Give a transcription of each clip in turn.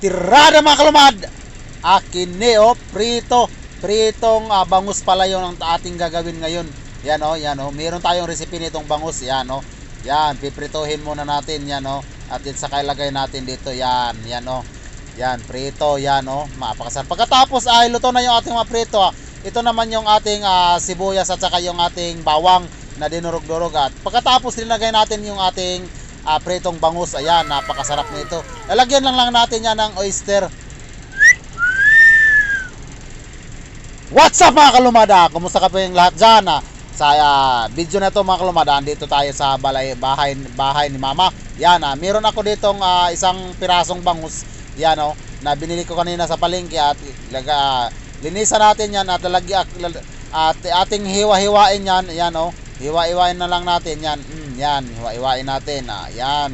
tirada mga kalumad. Akin ni pritong bangus pala yun ang ating gagawin ngayon. Yan meron tayong recipe nitong bangus. Yan yan, piprituhin muna natin yan at din saka ilagay natin dito. Yan yan, prito. Yan mapakasarap. Pagkatapos ay luto na yung ating mga prito. Ito naman yung ating sibuyas at saka yung ating bawang na dinurog-durog. At pagkatapos nilagay natin yung ating pritong bangus. Ayan, napakasarap nito. Lalagyan lang natin yan ng oyster. What's up mga kalumada? Kumusta ka po yung lahat dyan? Sa video na to mga kalumada, andito tayo sa bahay ni mama. Yan, meron ako ditong isang pirasong bangus. Yan na binili ko kanina sa palengke. At linisan natin yan at ating hiwa-hiwain yan. Yan hiwa-hiwain na lang natin yan. Yan, hiwa-hiwain natin. Yan,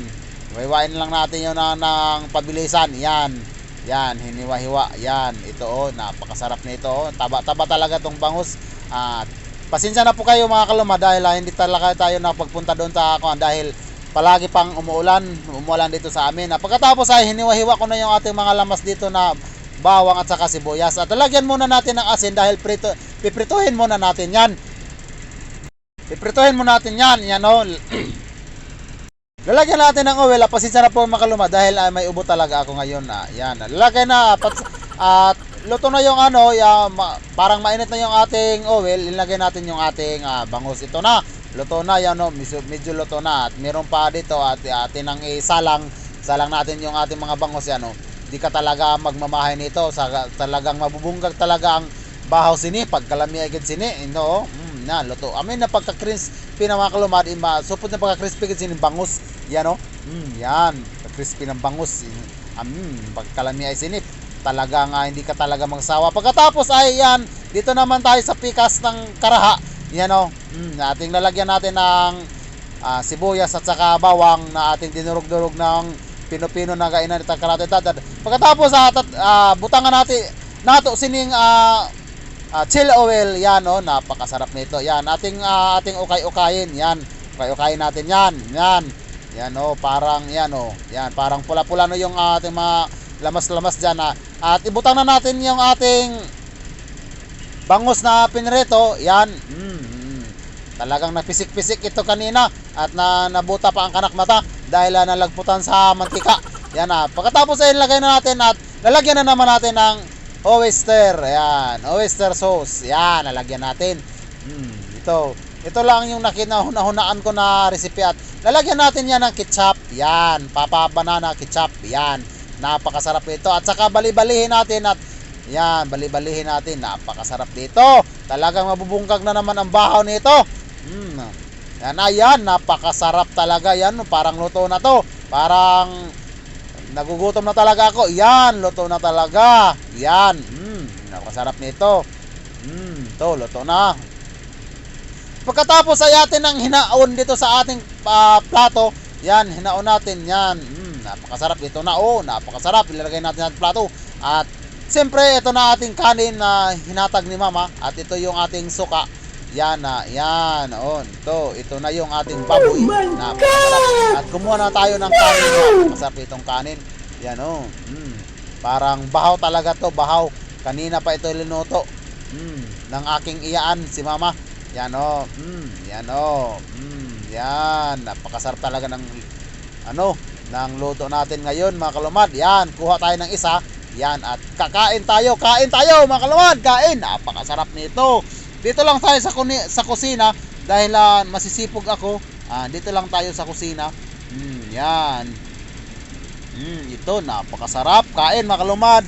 hiwa-hiwain lang natin yun ng pabilisan. Yan, hiniwa-hiwa. Yan, ito napakasarap nito. Taba-taba talaga tong bangus. At pasensya na po kayo mga kalumad dahil hindi talaga tayo napagpunta doon sa dahil palagi pang umuulan dito sa amin. Pagkatapos ay hiniwa-hiwa ko na yung ating mga lamas dito na bawang at saka sibuyas. At lagyan muna natin ng asin dahil piprituhin muna natin yan. Piprituhin muna natin yan. Yan lalagyan natin ng oil. Pasensya na po mga kalumad dahil may ubo talaga ako ngayon. Yan, lalagay na at luto na yung parang mainit na yung ating oil. Ilagay natin yung ating bangus. Ito na, luto na yan medyo luto na. At meron pa dito at atin ang salang natin yung ating mga bangus. Yan di ka talaga magmamahay nito. Talagang mabubunggag talaga ang bahaw sini pagkalami agad sini. Na luto. Amin na pagka-crispy na mga kalumad, supot na pagka-crispy kasi ng bangus. Yan yan, crispy ng bangus. Pagkalami ay sinip. Talagang hindi ka talaga magsawa. Pagkatapos ay yan, dito naman tayo sa pikas ng karaha. Yan ating lalagyan natin ng sibuyas at saka bawang na ating dinurog-durog ng pino-pino na kainan itang karate. Pagkatapos butangan natin nato sining chili oil. Yan napakasarap nito. Yan ating ukay-ukayin. Yan, ukay-ukayin natin yan. Yan parang yan parang pula-pula yung ating mga lamas-lamas diyan. At ibutang na natin yung ating bangus na pinrito. Yan. Talagang napisik-pisik ito kanina at nabuta pa ang kanak mata dahil nalagputan sa mantika. Yan pagkatapos ay ilagay na natin at lalagyan na naman natin ng oyster. Ayan, oyster sauce. Yan, lalagyan natin. Ito lang yung nakinahunaan ko na recipe. At lalagyan natin yan ng ketchup. Yan, Papa Banana ketchup. Yan, napakasarap ito. At saka bali-balihin natin. At yan, bali-balihin natin. Napakasarap dito. Talagang mabubungkag na naman ang bahaw nito. Yan, napakasarap talaga. Yan, parang luto na to. Parang nagugutom na talaga ako. Yan, luto na talaga. Yan, napakasarap nito. Ito, luto na. Pagkatapos ay atin ang hinaon dito sa ating plato. Yan, hinaon natin. Yan, napakasarap dito na. Napakasarap. Ilalagay natin sa plato. At siyempre, ito na ating kanin na hinatag ni mama. At ito yung ating suka. Yan yan. Ito na yung ating baboy. Napakasarap. At kumuha na tayo ng kanin. Napakasarap itong kanin. Yan parang bahaw talaga to, bahaw. Kanina pa ito linuto ng aking iyaan si mama. Yan yan, napakasarap talaga ng ng luto natin ngayon mga kalumad. Yan, kuha tayo ng isa. Yan, at kain tayo mga kalumad. Kain, napakasarap nito. Dito lang tayo sa kusina dahil masisipog ako. Dito lang tayo sa kusina. Yan. Ito, napakasarap. Kain mga kalumad.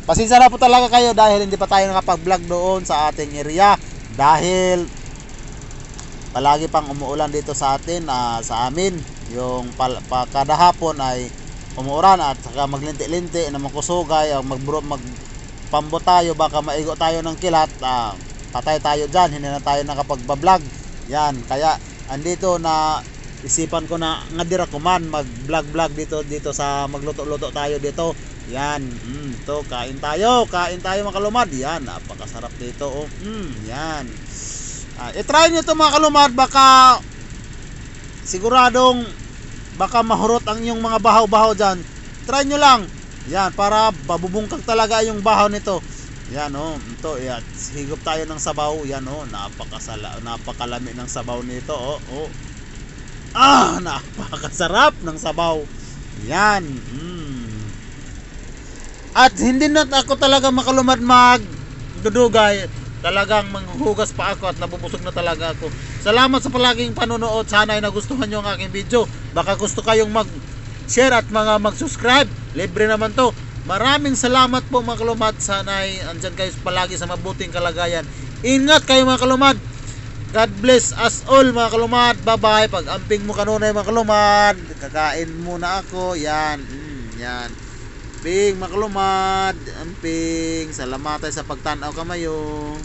Pasensya na po talaga kayo dahil hindi pa tayo nakapag-vlog doon sa ating area dahil palagi pang umuulan dito sa atin, sa amin. Yung kada hapon ay umuulan at saka maglinti-linti na makusugay o magpambot tayo, baka maigo tayo ng kilat. Patay tayo dyan, hindi na tayo nakapagbablog. Yan, kaya andito na isipan ko na ngadira ko man mag-vlog dito sa magluto-luto tayo dito. Yan, ito, kain tayo mga kalumad. Yan, napakasarap dito. Yan. I-try nyo ito mga kalumad, baka siguradong baka mahurot ang inyong mga bahaw-bahaw dyan. Try nyo lang. Yan, para babubungkag talaga yung bahaw nito. Yan oh, ito, yan. Higop tayo ng sabaw. Yan oh, napakalami ng sabaw nito oh. Oh. Napakasarap ng sabaw. Yan. At hindi na ako talaga makalumad magdudugay. Talagang manghuhugas pa ako at nabubusog na talaga ako. Salamat sa palaging panonood. Sana ay nagustuhan nyo ang aking video. Baka gusto kayong mag-share at mag-subscribe. Libre naman to. Maraming salamat po mga kalumad. Sana ay andyan kayo palagi sa mabuting kalagayan. Ingat kayo mga kalumad. God bless us all mga kalumad. Bye bye. Pag amping mo kanunay mga kalumad, kakain muna ako. Yan. Yan. Amping mga kalumad. Amping. Salamat sa pagtanaw kamayo.